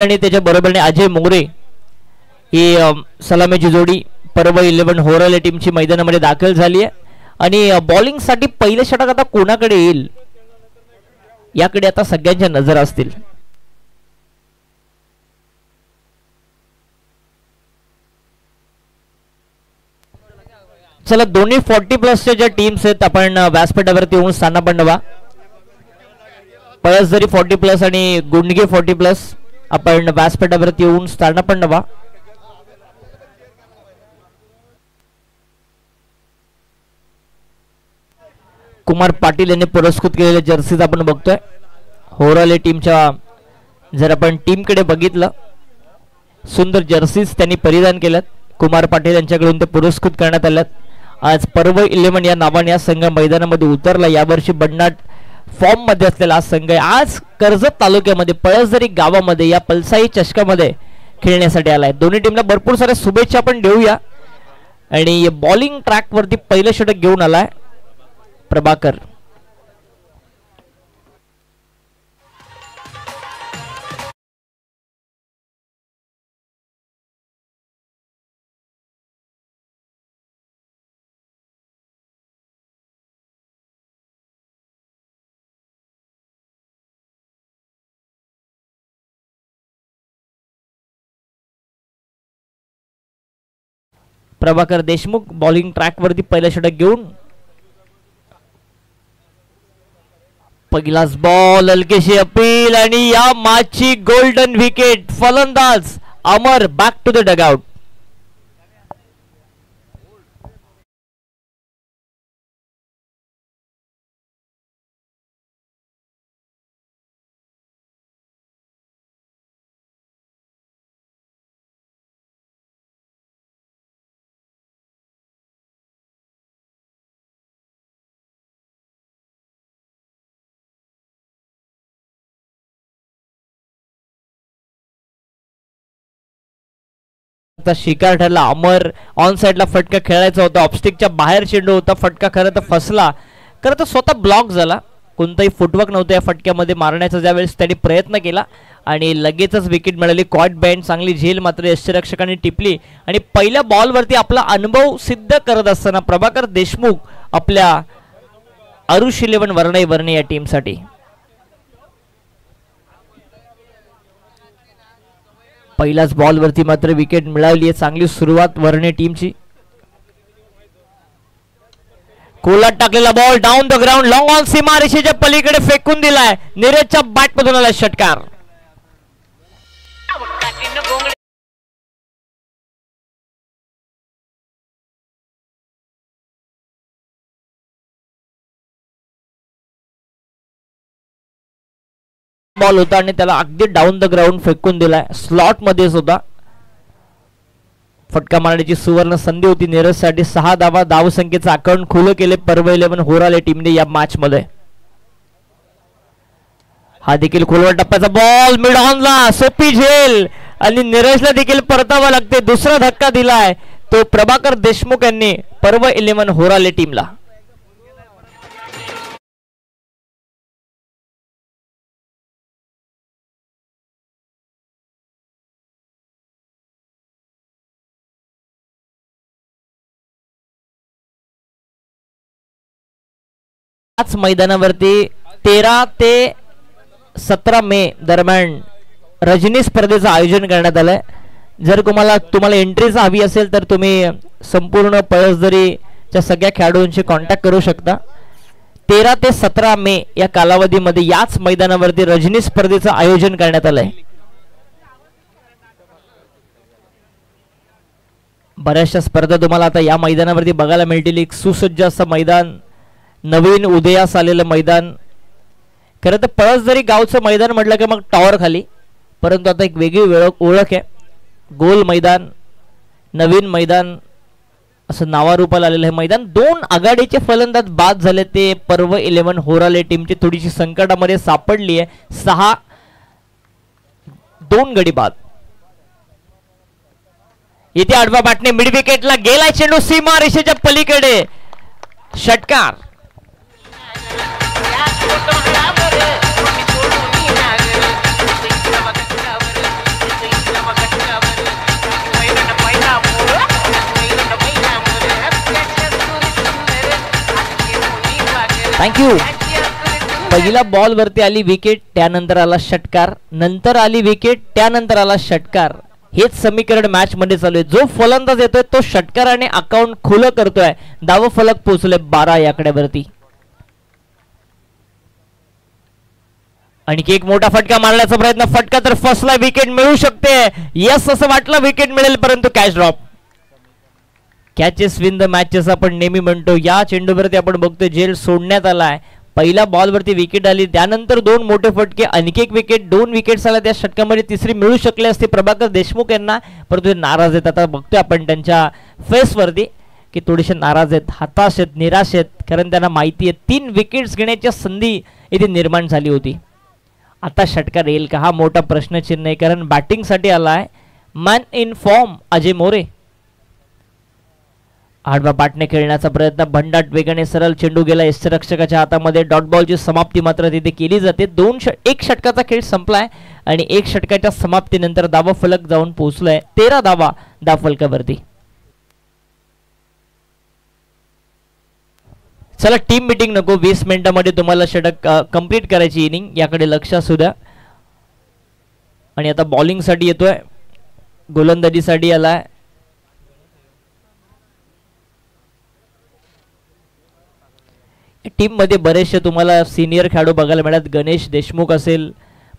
आणि त्याच्या बरोबरीने अजय मोरे ही सलामीची जोडी पर्व 11 होराले टीमची मैदानामध्ये दाखल झाली आहे आणि बॉलिंग साठी पहिले षटक आता कोणाकडे येईल याकडे आता सगळ्यांच्या नजर असतील. चला दोन्ही 40+ ज्या टीम्स आहेत आपण व्यासपीठावरती येऊन स्थान बनवा. पळसदरी 40+ आणि गुंडगे 40+ आपण व्यासपीठावरती येऊन स्थान बनवा. कुमार पाटील यांनी पुरस्कृत केलेल्या जर्सीज आपण बघतोय. होराले टीमच्या जर आपण टीमकडे बघितलं सुंदर जर्सीज त्यांनी परिधान केल्यात. कुमार पाटील यांच्याकडून ते पुरस्कृत करण्यात आल्यात. आज पर्व 11 या नावाने या संघ मैदानामध्ये उतरला. यावर्षी बडनाट फॉर्म मध्ये असलेला हा संघ आहे. आज कर्जत तालुक्यामध्ये पळसदरी गावामध्ये या पलसाई चषकामध्ये खेळण्यासाठी आलाय. दोन्ही टीमला भरपूर साऱ्या शुभेच्छा आपण देऊया. आणि बॉलिंग ट्रॅक वरती पहिलं षटक घेऊन आलाय प्रभाकर. प्रभाकर देशमुख बॉलिंग ट्रॅक वरती पहिलं षटक घेऊन पहिलाच बॉल हलकेशी अपील आणि या मॅचची गोल्डन विकेट. फलंदाज अमर बॅक टू द डगआउट. शिकार ठरला. अमर ऑन साइडला फटका खेळायचा होता. ऑफस्टिकच्या बाहेर चेंडू होता. फटका खरं तर फसला. खरं तर स्वतः ब्लॉक झाला. कोणताही फुटवर्क नव्हतं या फटक्यामध्ये मारण्याचा. ज्यावेळेस त्यांनी प्रयत्न केला आणि लगेचच विकेट मिळाली. कॉट बँड चांगली झेल मात्र यष्टिरक्षकांनी टिपली आणि पहिल्या बॉलवरती आपला अनुभव सिद्ध करत असताना प्रभाकर देशमुख आपल्या अरुष 11 वर्णे या टीमसाठी. पहिल्याच बॉलवरती मात्र विकेट मिळाली आहे. चांगली सुरुवात वर्णे टीमची. कोलात टाकलेला ball down the ground long on सीमारेषेच्या पलीकडे फेकून दिलाय. नीरजच्या बॅट मधून आला षटकार. बॉल होता आणि त्याला अगदी डाऊन द ग्राउंड फेकून दिलाय. स्लॉट मध्येच होता. फटका मारण्याची सुवर्ण संधी होती नीरजसाठी. 6 धावा धावसंख्येचं अकाउंट खुलं केले पर्व 11 होराले टीमने या मॅच मध्ये. हा देखील खोलवर टप्प्याचा बॉल मिड ऑनला सोपी झेल आणि नीरजला देखील परतावा लागते. दुसरा धक्का दिलाय तो प्रभाकर देशमुख यांनी पर्व 11 होराले टीमला. याच मैदानावरती 13 ते 17 मे दरम्यान रजनी स्पर्धेचं आयोजन करण्यात आलंय. जर तुम्हाला एंट्रीज हवी असेल तर तुम्ही संपूर्ण पळसदरीच्या सगळ्या खेळाडूंशी कॉन्टॅक्ट करू शकता. 13 ते 17 मे या कालावधीमध्ये याच मैदानावरती रजनी स्पर्धेचं आयोजन करण्यात आलंय. बऱ्याचशा स्पर्धा तुम्हाला आता या मैदानावरती बघायला मिळतील. एक सुसज्ज असं मैदान, नवीन उदयास आलेलं मैदान. खरं तर पळसदरी गावचं मैदान म्हटलं की मग टॉवर खाली, परंतु आता एक वेगळी ओळख आहे. गोल मैदान, नवीन मैदान असं नावारूपाला आलेलं आहे मैदान. 2 आघाडीचे फलंदाज बाद झाले. ते पर्व 11 होराले टीमची थोडीशी संकटामध्ये सापडली आहे. 2 गडी बाद. इथे आडवा बॅटने मिड विकेटला गेला चेंडू सीमा रेषेच्या पलीकडे. षटकार. थँक्यू. पहिला बॉल वरती आली विकेट, त्यानंतर आला षटकार, नंतर आली विकेट, त्यानंतर आला षटकार. हेच समीकरण मॅच मध्ये चालू आहे. जो फलंदाज येतोय तो षटकाराने अकाउंट खुलं करतोय. धाव फलक पोहोचले 12 या आकड्यावरती. आणखी एक मोठा फटका मारण्याचा प्रयत्न, फटका तर फसला, विकेट मिळू शकते. यस असं वाटलं विकेट मिळेल, परंतु catch drop. Catches win the matches आपण नेहमी म्हणतो. या चेंडूवरती आपण बघतोय झेल सोडण्यात आलाय. पहिल्या बॉलवरती विकेट आली, त्यानंतर दोन मोठे फटके, आणखी एक विकेट, 2 विकेट्स आल्या त्या षटकामध्ये. तिसरी मिळू शकली असते प्रभाकर देशमुख यांना, परंतु नाराज आहेत. आता बघतोय आपण त्यांच्या फेसवरती की थोडेसे नाराज आहेत, हताश आहेत, निराश आहेत, कारण त्यांना माहिती आहे 3 विकेट्स घेण्याची संधी इथे निर्माण झाली होती. आता षटकार येईल का, हा मोठा प्रश्नचिन्ह आहे, कारण बॅटिंगसाठी आलाय मॅन इन फॉर्म अजय मोरे. आडवा पाटने खेळण्याचा प्रयत्न, भंडाट वेगाने सरळ चेंडू गेला यष्टिरक्षकाच्या हातामध्ये. डॉट बॉलची समाप्ती मात्र तिथे केली जाते. एक षटकाचा खेळ संपलाय आणि 1 षटकाच्या समाप्तीनंतर धावा फलक जाऊन पोहोचलाय 13 धावा धावफलकावरती. चला टीम मीटिंग नको, 20 मिनिटांमध्ये तुम्हाला षटक कंप्लीट करायची इनिंग, याकडे लक्ष असू द्या. आणि आता बॉलिंग साठी येतोय, गोलंदाजीसाठी आलाय टीम मध्ये बरेचसे तुम्हाला सिनियर खेळाडू बघायला मिळतात. गणेश देशमुख असेल,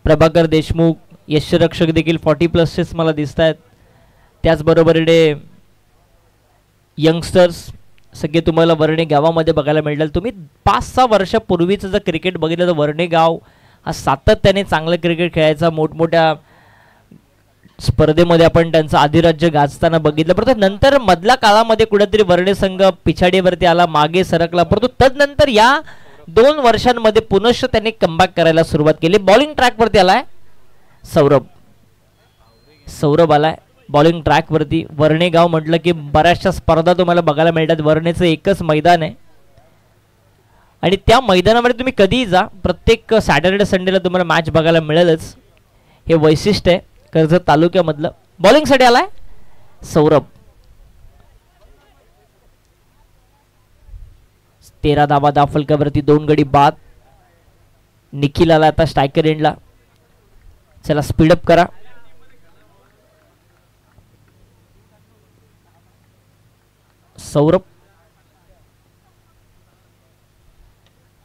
प्रभाकर देशमुख, यष्टिरक्षक देखील 40+ मला दिसत आहेत. त्याचबरोबरीने यंगस्टर्स सगळे तुम्हाला वर्णे गावामध्ये बघायला मिळतात. तुम्ही 5-6 वर्षापूर्वीचं जर क्रिकेट बघितलं तर वर्णे गाव हा सातत्याने चांगलं क्रिकेट खेळायचा. मोठमोठ्या स्पर्धेमध्ये आपण त्यांचं अधिराज्य गाजताना बघितलं. परंतु नंतर मधल्या काळामध्ये कुठेतरी वर्णे संघ पिछाडीवरती आला, मागे सरकला. परंतु तदनंतर या 2 वर्षांमध्ये पुनश्च त्यांनी कमबॅक करायला सुरुवात केली. बॉलिंग ट्रॅकवरती आलाय सौरभ आलाय बॉलिंग ट्रॅकवरती. वर्णे गाव म्हटलं की बऱ्याचशा स्पर्धा तुम्हाला बघायला मिळतात. वर्णेचं एकच मैदान आहे आणि त्या मैदानामध्ये तुम्ही कधीही जा, प्रत्येक सॅटर्डे संडेला तुम्हाला मॅच बघायला मिळेलच. हे वैशिष्ट्य आहे कर्जत तालुक्यामधलं. बॉलिंगसाठी आलाय सौरभ. 13 धावा धावफलकावरती, 2 गडी बाद. निखिल आला आता स्ट्रायकर एंडला. चला स्पीडअप करा. सौरभ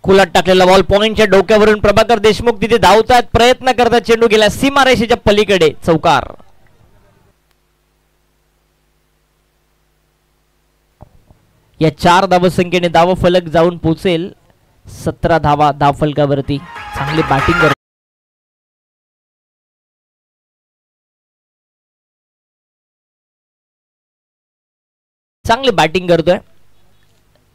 खुलात टाकलेला बॉल, पॉइंटच्या डोक्यावरून प्रभाकर देशमुख तिथे धावतात, प्रयत्न करतात, चेंडू गेला सीमारेषेच्या पलीकडे, चौकार. या 4 धावसंख्येने धाव फलक जाऊन पोहोचेल 17 धावा धावफलकावरती. चांगली बॅटिंग करतो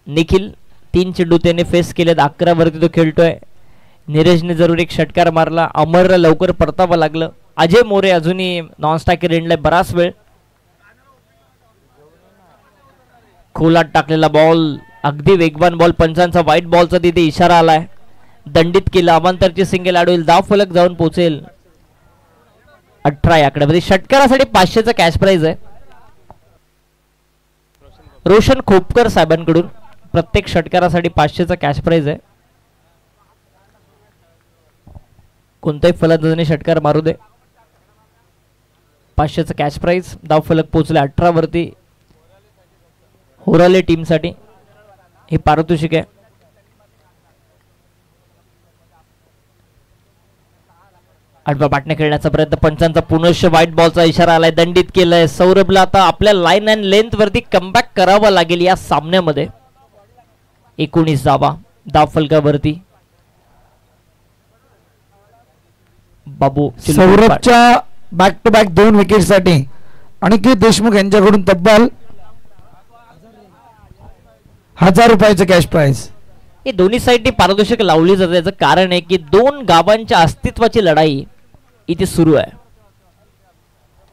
निखिल. 3 चेंडू त्याने फेस केलेत, 11 वरती तो खेळतोय. नीरजने जरूर एक षटकार मारला, अमरला लवकर परतावं लागलं. अजय मोरे अजूनही नॉन स्ट्रायकर एंडला बराच वेळ. खोलात टाकलेला बॉल, अगदी वेगवान बॉल, पंचांचा व्हाईट बॉलचा तिथे इशारा आलाय. दंडित केला, अवांतरची सिंगल आडवेल, धाव फलक जाऊन पोहोचेल 18 या आकड्यामध्ये. षटकारासाठी 500चा कॅश प्राइज आहे रोशन खोपकर साहेबांकडून. प्रत्येक षटकारासाठी 500चा कॅश प्राइज आहे. कोणत्याही फलंदाजाने षटकार मारू दे, 500चा कॅश प्राइज. धाव फलक पोहोचले 18 वरती. होराले टीमसाठी हे पारितोषिक आहे. आडवा पाटणे खेळण्याचा प्रयत्न, पंचांचा पुनश्च व्हाईट बॉलचा इशारा आलाय, दंडित केलाय. सौरभला आता आपल्या लाईन अँड लेंथ वरती कमबॅक करावा लागेल या सामन्यामध्ये. 19 धावा धावफलकावरती. बाबू सौरभच्या बॅक टू बॅक 2 विकेटसाठी अनिकेत देशमुख यांच्याकडून तब्बल 1000 रुपयाचं कॅश प्राइज. हे दोन्ही साईडनी पारितोषिक लावली जाते. याचं कारण आहे की 2 गावांच्या अस्तित्वाची लढाई इथे सुरू आहे.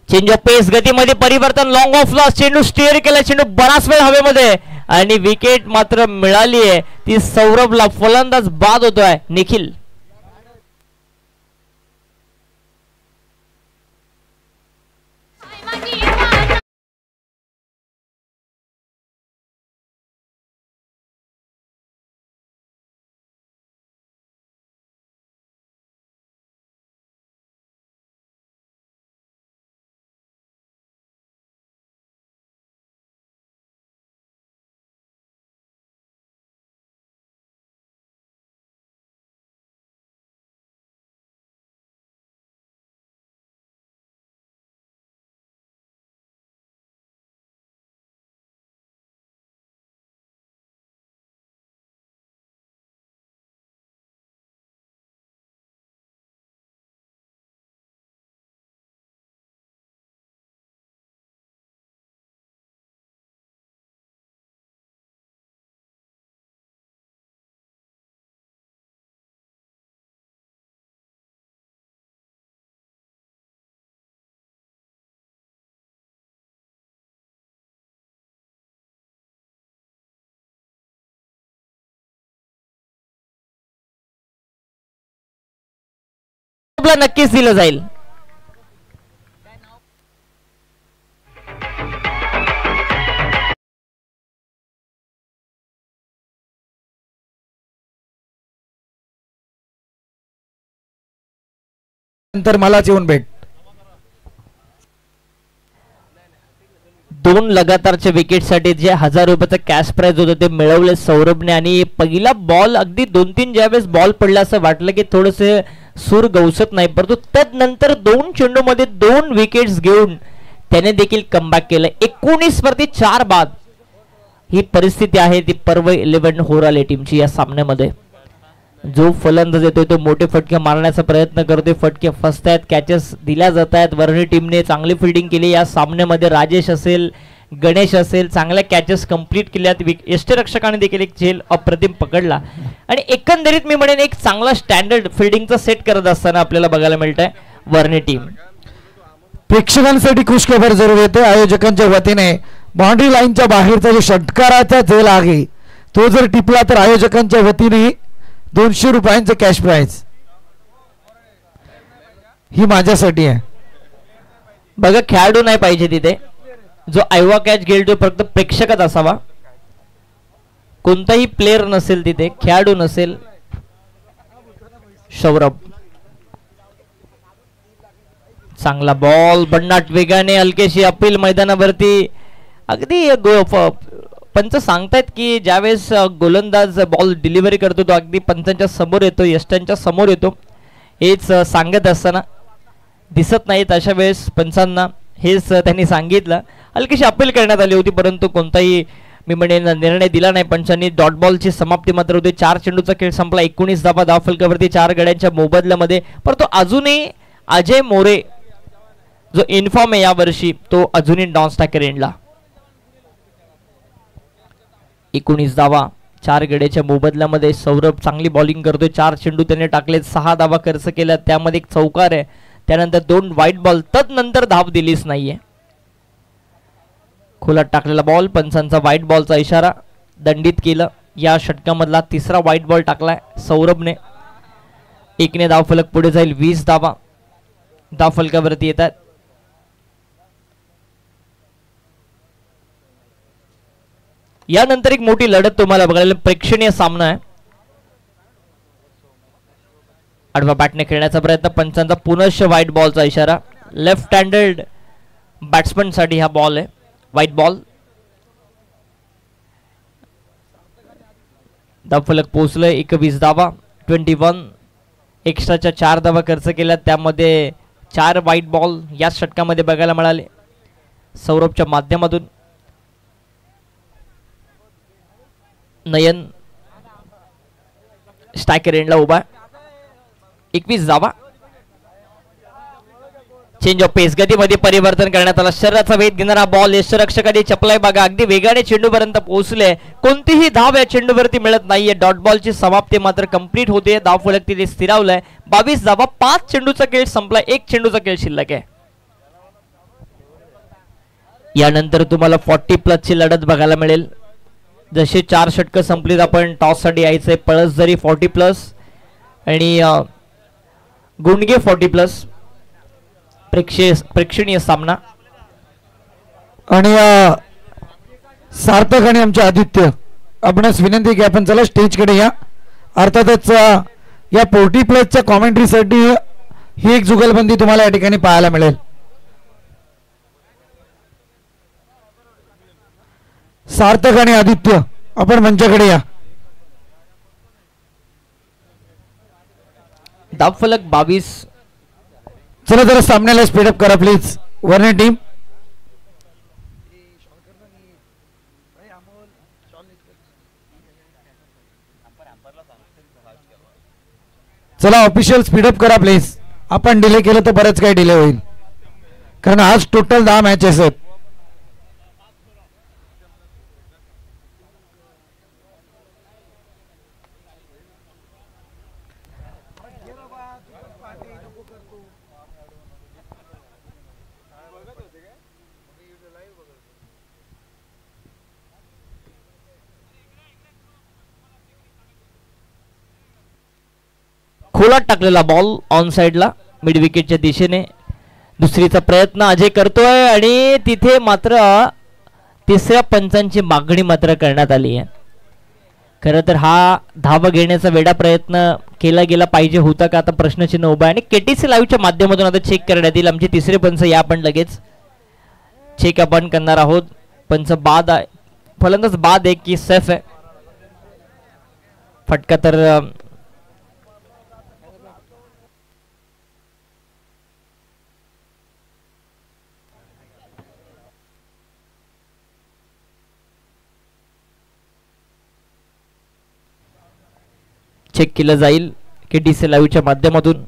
चेंज ऑफ पेस, गतीमध्ये परिवर्तन, लॉंग ऑफ लॉस, चेंडू स्टेअर केला, चेंडू बराच वेळ हवेमध्ये आणि विकेट मात्र मिळाली आहे ती सौरभला. फलंदाज बाद होतोय निखिल. सौरभला नक्कीच दिलं जाईल. नंतर मलाच येऊन भेट. 2 लगातारच्या विकेटसाठी जे 1000 रुपयाचं कॅश प्राइज होतं ते मिळवले सौरभने. आणि पहिला बॉल अगदी 2-3 ज्यावेळेस बॉल पडला असं वाटलं की थोडंसं सूर गवसत नाही, परंतु त्यानंतर 2 चेंडूमध्ये 2 विकेट्स घेऊन त्याने देखील कमबॅक केलं. 19 वरती 4 बाद ही परिस्थिती आहे ती पर्व 11 होराले टीमची. या सामन्यामध्ये जो फलंदाज येतोय तो मोठे फटके मारण्याचा प्रयत्न करतोय. फटके फसतायत, कॅचेस दिल्या जात आहेत. वर्णी टीमने चांगली फिल्डिंग केली या सामन्यामध्ये. राजेश असेल, गणेश असेल, चांगल्या कॅचेस कंप्लीट केल्यात. यष्टीरक्षकाने देखील एक झेल अप्रतिम पकडला. आणि एकंदरीत मी म्हणेन एक चांगला स्टँडर्ड फिल्डिंगचा सेट करत असताना आपल्याला बघायला मिळत आहे वर्णी टीम. प्रेक्षकांसाठी खुश खबर जरूर येते. आयोजकांच्या वतीने बाउंड्री लाईनच्या बाहेरचा जो षटकाराचा झेल आहे तो जर टिपला तर आयोजकांच्या वतीने 200 रुपयांचं कॅश प्राइज ही माझ्यासाठी आहे. बघा खेळाडू नाही पाहिजे तिथे, जो आयवा कॅच घेईल तो फक्त प्रेक्षकच असावा. कोणताही प्लेयर नसेल तिथे, खेळाडू नसेल. सौरभ चांगला बॉल, बन्नाट वेगाने हलकेशी अपील मैदानावरती. अगदी पंच सांगतायत की ज्यावेळेस गोलंदाज बॉल डिलिव्हरी करतो तो अगदी पंचांच्या समोर येतो, यष्टांच्या समोर येतो. हेच सांगत असताना दिसत नाहीत अशा वेळेस पंचांना हेच त्यांनी सांगितलं. हलकीशी अपील करण्यात आली होती परंतु कोणताही मी म्हणेन निर्णय दिला नाही पंचांनी. डॉट बॉलची समाप्ती मात्र होती. 4 चेंडूचा खेळ संपला. 19 धावा धावफलकावरती 4 गड्यांच्या मोबदल्यामध्ये. परंतु अजूनही अजय मोरे जो इन्फॉर्म आहे यावर्षी तो अजूनही नॉन स्ट्रायकर एंडला. 19 धावा 4 गड्याच्या मोबदल्यामध्ये. सौरभ चांगली बॉलिंग करतोय. 4 चेंडू त्याने टाकले, 6 धावा खर्च केल्या, त्यामध्ये एक चौकार आहे, त्यानंतर 2 वाईट बॉल, तदनंतर धाव दिलीच नाहीये. खोलात टाकलेला बॉल, पंचांचा वाईट बॉलचा इशारा, दंडित केलं. या षटकामधला 3रा वाईट बॉल टाकलाय सौरभने. 1ने धावफलक पुढे जाईल. 20 धावा धावफलकावरती येतात. यानंतर एक मोठी लढत तुम्हाला बघायला प्रेक्षणीय सामना आहे. आडवा बॅटने खेळण्याचा प्रयत्न, पंचांचा पुनश्च व्हाईट बॉलचा इशारा. लेफ्ट हँडेड बॅट्समन साठी हा बॉल आहे, व्हाईट बॉल. धावफलक पोहोचलं. 21 धावा 21. एक्स्ट्राच्या 4 धावा खर्च केल्या, त्यामध्ये 4 व्हाईट बॉल या षटकामध्ये बघायला मिळाले सौरभच्या माध्यमातून. नयन स्ट्रायकर एंडला उभा. 21 धावा. चेंज ऑफ पेस, गतीमध्ये परिवर्तन करण्यात आला. शरीराचा वेध घेणारा बॉल यष्टीरक्षकाने चपलाय बघा, अगदी वेगाने चेंडूपर्यंत पोहोचले. कोणतीही धाव या चेंडूवरती मिळत नाहीये. डॉट बॉलची समाप्ती मात्र कंप्लीट होते. धावफलक तिथे स्थिरावलाय. 22 धावा. 5 चेंडूचा खेळ संपला. 1 चेंडूचा खेळ शिल्लक आहे. यानंतर तुम्हाला 40+ ची लढत बघायला मिळेल. जसे 4 षटकं संपलीत आपण टॉस साठी यायचंय. पळसझरी 40+ आणि गुंडगे 40+. प्रेक्षणीय सामना. आणि सार्थक आणि आमचे आदित्य आपणास विनंती की आपण चला स्टेजकडे या. अर्थातच या 40+च्या कॉमेंट्रीसाठी ही एक जुगलबंदी तुम्हाला या ठिकाणी पाहायला मिळेल. सार्थक आणि आदित्य आपण मंचाकडे या. धावफलक 22. चला जरा सामन्याला स्पीडअप करा प्लीज वर्णी टीम. चला ऑफिशियल स्पीडअप करा प्लीज. आपण डिले केलं तर बरंच काही डिले होईल, कारण आज टोटल 10 मॅचेस आहेत. खोलात टाकलेला बॉल ऑन साइडला मिड विकेटच्या दिशेने. दुसरीचा प्रयत्न अजय करतोय आणि तिथे मात्र तिसऱ्या पंचांची मागणी मात्र करण्यात आली आहे. खरं तर हा धाव घेण्याचा वेळा प्रयत्न केला गेला पाहिजे होता का, आता प्रश्नचिन्ह उभा आहे. आणि केटीसी लाईव्हच्या माध्यमातून आता चेक करण्यात येईल. आमचे तिसरे पंच या आपण लगेच चेक आपण करणार आहोत. पंच बाद आहे, फलंदाज बाद आहे की सेफ आहे. फटका तर चेक केलं जाईल केटीसी लाईव्हच्या माध्यमातून.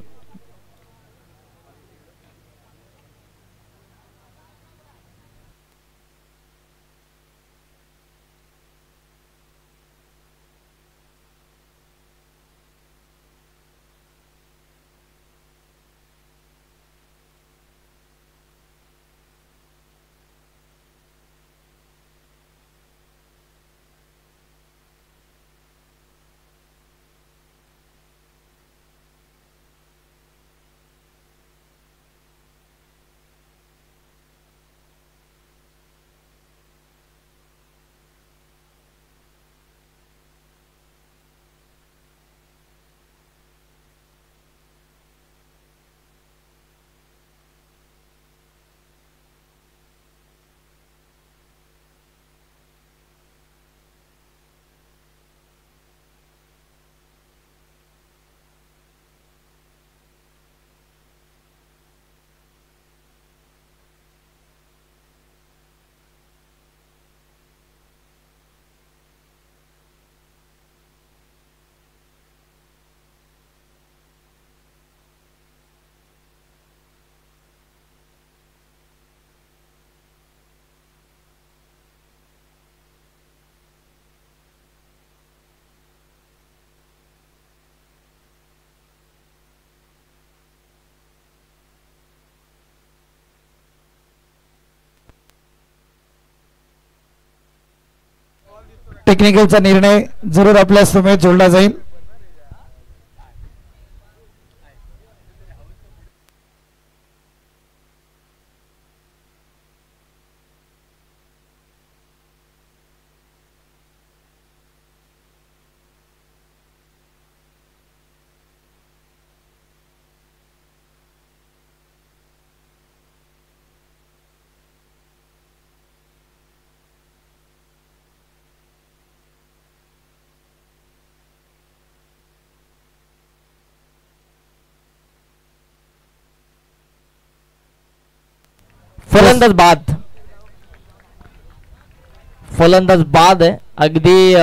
टेक्निकलचा निर्णय जरूर आपल्या समोर जोडला जाईल. फलंदाज बाद, फलंदाज बाद आहे. अगदी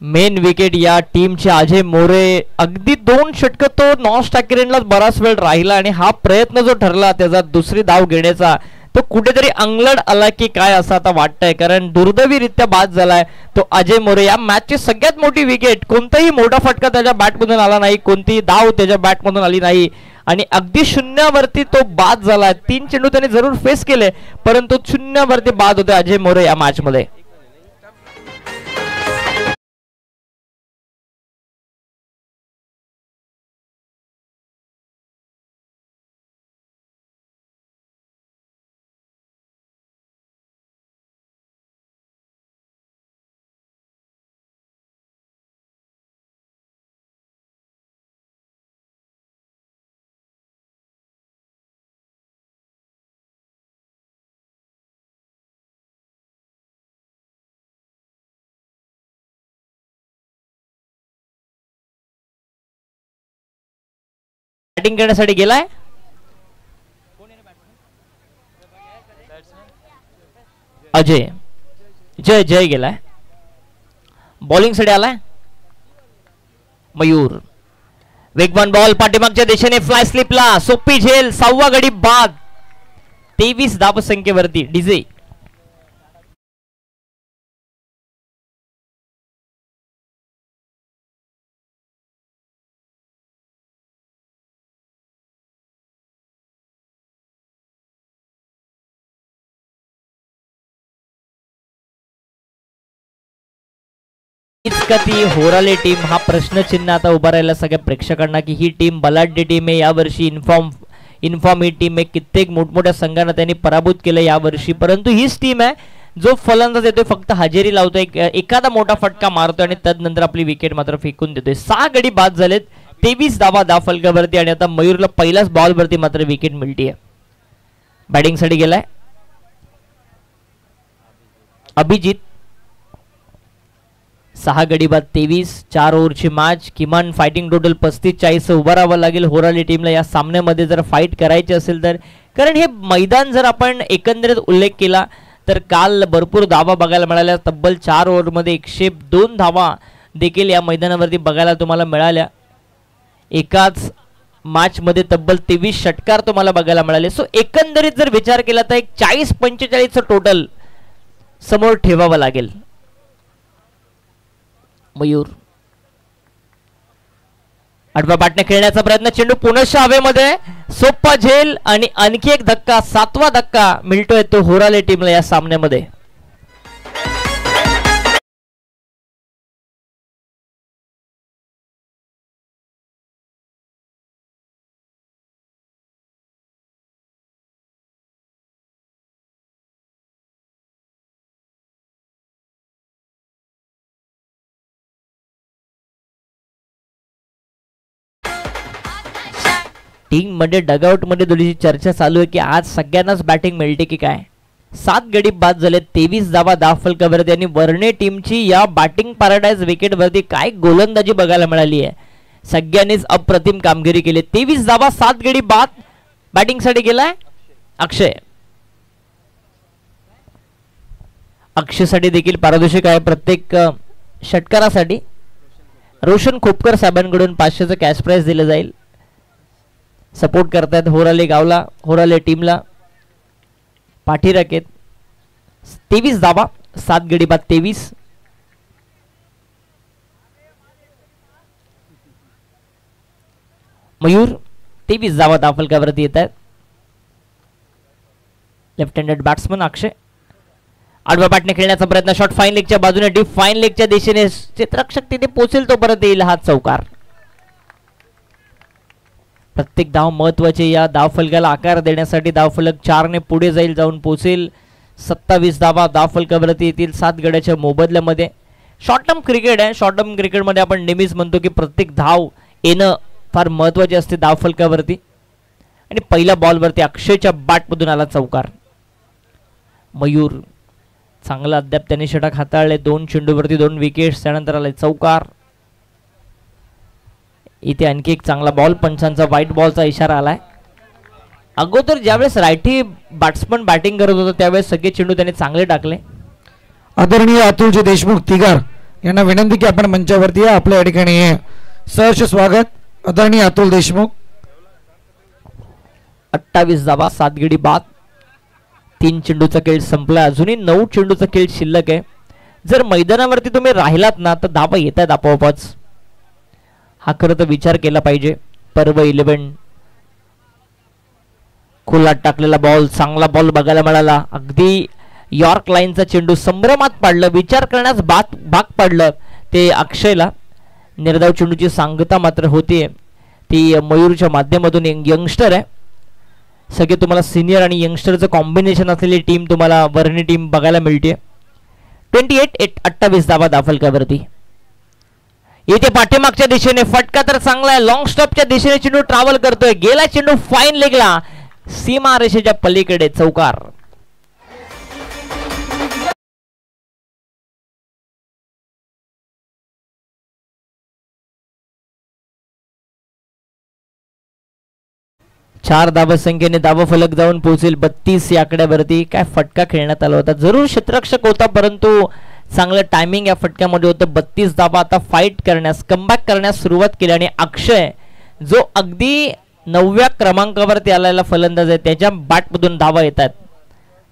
मेन विकेट या टीमचे अजय मोरे. अगदी 2 षटक तो नॉन स्ट्रायकरलाच बराच वेळ राहिला आणि हा प्रयत्न जो ठरला त्याचा दुसरी धाव घेण्याचा तो कुठेतरी अंगलट आला की काय असं आता वाटतंय. कारण दुर्दैवीरित्या बाद झालाय तो अजय मोरे. या मॅचची सगळ्यात मोठी विकेट, कोणताही मोठा फटका त्याच्या बॅटमधून आला नाही, कोणतीही धाव त्याच्या बॅटमधून आली नाही आणि अगदी शून्यावरती तो बाद झाला. 3 चेंडू त्याने जरूर फेस केले परंतु शून्यावरती बाद होते अजय मोरे या मॅच मध्ये. बॅटिंग करण्यासाठी गेलाय अजय. जय गेलाय. बॉलिंग साठी आलाय मयूर. वेगवान बॉल पाठीमागच्या दिशेने फ्लाय स्लिपला सोपी झेल. 6वा गडी बाद. 23 धाव संख्येवरती डीजे. का ती होराले टीम हा प्रश्नचिन्ह आता उभा राहिला सगळ्या प्रेक्षकांना की ही टीम बलाढ्य टीम आहे. यावर्षी इन्फॉर्म ही टीम आहे, कित्येक मोठमोठ्या संघांना त्यांनी पराभूत केलं यावर्षी, परंतु हीच टीम आहे जो फलंदाज येतोय फक्त हजेरी लावतोय, एखादा मोठा फटका मारतोय आणि तदनंतर आपली विकेट मात्र फेकून देतोय. 6 गडी बाद झालेत, 23 धावा फलकावरती आणि आता मयूरला पहिल्याच बॉलवरती मात्र विकेट मिळतीये. बॅटिंगसाठी गेलाय अभिजित. 6 गडी बाद 23, 4 ओव्हरची मॅच, किमान फायटिंग टोटल 35-40 उभा राहावं लागेल होराली टीमला या सामन्यामध्ये जर फाईट करायची असेल तर. कारण हे मैदान जर आपण एकंदरीत उल्लेख केला तर काल भरपूर धावा बघायला मिळाल्या. तब्बल 4 ओव्हरमध्ये 102 धावा देखील या मैदानावरती बघायला तुम्हाला मिळाल्या. एकाच मॅचमध्ये तब्बल 23 षटकार तुम्हाला बघायला मिळाले. सो एकंदरीत जर विचार केला तर एक 40-45 टोटल समोर ठेवावं लागेल. मयूर आडवा बाटने खेळण्याचा प्रयत्न, चेंडू पुनश्च हवेमध्ये, सोप्पा झेल आणि आणखी एक धक्का, 7वा धक्का मिळतोय तो होराले टीमला या सामन्यामध्ये. टीम मध्ये डगआउट मध्ये थोडीशी चर्चा चालू आहे की आज सगळ्यांनाच बॅटिंग मिळते की काय. 7 गडी बाद झाले, 23 धावा फलकावरती आणि वर्णे टीमची या बॅटिंग पॅराडाईज विकेट वरती काय गोलंदाजी बघायला मिळाली आहे. सगळ्यांनीच अप्रतिम कामगिरी केली. 23 धावा 7 गडी बाद. बॅटिंग साठी गेलाय अक्षय. अक्षयसाठी देखील पारदर्शक आहे प्रत्येक षटकारासाठी. रोशन खोपकर साहेबांकडून 500चं कॅश प्राइज दिलं जाईल. सपोर्ट करतायत होराले गावला, होराले टीमला पाठी राखेत. 23 धावा 7 गडी बाद 23. मयूर 23 धावा दाफलकावरती येत आहेत. लेफ्ट हँडेड बॅट्समन अक्षय आडवा बॅटने खेळण्याचा प्रयत्न, शॉट फाईन लेगच्या बाजूने, डीप फाईन लेगच्या दिशेने, क्षेत्ररक्षक तिथे पोहोचेल तो परत येईल हा चौकार. प्रत्येक धाव महत्वाचे. या धावफलकाला आकार देण्यासाठी धावफलक 4 ने पुढे जाईल, जाऊन पोहोचेल. 27 धावा धावफलकावरती येतील 7 गड्याच्या मोबदल्यामध्ये. शॉर्ट टर्म क्रिकेट आहे. शॉर्ट टर्म क्रिकेटमध्ये आपण नेहमीच म्हणतो की प्रत्येक धाव येणं फार महत्वाचे असते धावफलकावरती. आणि पहिल्या बॉलवरती अक्षयच्या बॅटमधून आला चौकार. मयूर चांगला अद्याप त्यांनी षटक हाताळले. 2 चेंडूवरती 2 विकेट्स, त्यानंतर आले चौकार. इथे आणखी एक चांगला बॉल, पंचांचा व्हाईट बॉलचा इशारा आलाय. अगोदर ज्यावेळेस रायटी बॅट्समन बॅटिंग करत होता त्यावेळेस सगळे चेंडू त्यांनी चांगले टाकले. आदरणीय अतुलजी देशमुख तिगार यांना विनंती की आपण मंचावरती या. आपल्या या ठिकाणी सहर्ष स्वागत आदरणीय अतुल देशमुख. 28 धावा 7 गडी बाद. 3 चेंडूचा खेळ संपला, अजूनही 9 चेंडूचा खेळ शिल्लक आहे. जर मैदानावरती तुम्ही राहिलात ना तर धावा येत आहेत आपोआपच. हा खरं तर विचार केला पाहिजे. पर्व 11 खोलात टाकलेला बॉल, चांगला बॉल बघायला मिळाला. अगदी यॉर्क लाईनचा चेंडू संभ्रमात पाडलं, विचार करण्यास भाग पाडलं ते अक्षयला. निर्धाव चेंडूची सांगता मात्र होतीये ती मयूरच्या माध्यमातून. यंगस्टर आहे, सगळे तुम्हाला सिनियर आणि यंगस्टरचं कॉम्बिनेशन असलेली टीम तुम्हाला वर्णी टीम बघायला मिळते. 28 धावा दाफलकावरती. इथे पाठीमागच्या दिशेने फटका तर चांगला आहे. लॉंग स्टॉपच्या दिशेने चेंडू ट्रॅव्हल करतोय. गेला चेंडू फाईन लेगला, सीमा रेषेच्या पलीकडे चौकार. चार धावा संख्येने धावा फलक जाऊन पोहोचेल 32 या आकड्यावरती. काय फटका खेळण्यात आला होता, जरूर क्षेत्ररक्षक होता परंतु चांगलं टायमिंग या फटक्यामध्ये होतं. 32 धावा आता फाईट करण्यास, कमबॅक करण्यास सुरुवात केली. आणि अक्षय जो अगदी 9व्या क्रमांकावरती आलेला फलंदाज आहे त्याच्या बॅटमधून धावा येतात.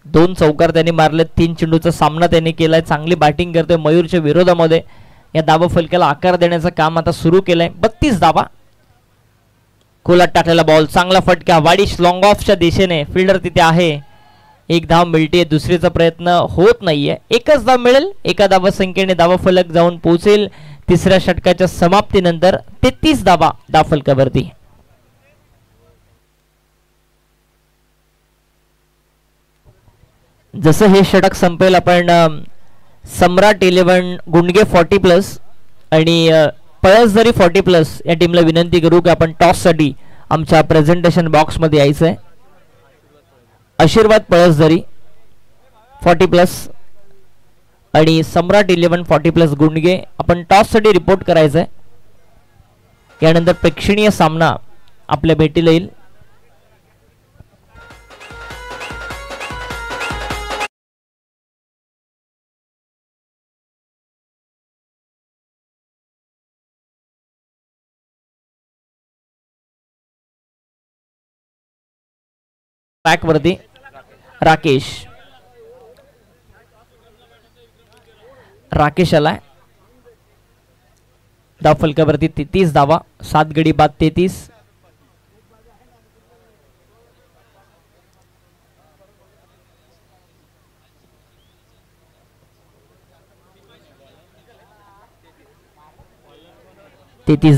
2 चौकार त्यांनी मारले, 3 चेंडूचा सामना त्यांनी केलाय. चांगली बॅटिंग करतोय मयूरच्या विरोधामध्ये. या धावा फलकाला आकार देण्याचं काम आता सुरू केलंय. 32 धावा. खोलात टाकलेला बॉल, चांगला फटका, वाडिश लॉंग ऑफच्या दिशेने, फिल्डर तिथे आहे. एक धाव मिळते, दुसरीचा प्रयत्न होत नाहीये, एकच धाव मिळेल. एका धावसंख्येने धावफलक जाऊन पोहोचेल तिसऱ्या षटकाच्या समाप्तीनंतर 33 धावा धावफलकावरती. जसं हे षटक संपेल आपण सम्राट 11 गुंडगे 40+ आणि पळसझरी 40+ या टीमला विनंती करू की आपण टॉससाठी आमच्या प्रेझेंटेशन बॉक्समध्ये यायचं आहे. आशीर्वाद पळसझरी 40+ आणि सम्राट 11 40+ गुंडगे आपण टॉससाठी रिपोर्ट करायचं आहे. यानंतर प्रेक्षणीय सामना आपल्या भेटीला येईल. ट्रॅक वरती राकेश आलाय. धावफलकावरती 33 धावा, 7 गडी बाद 33.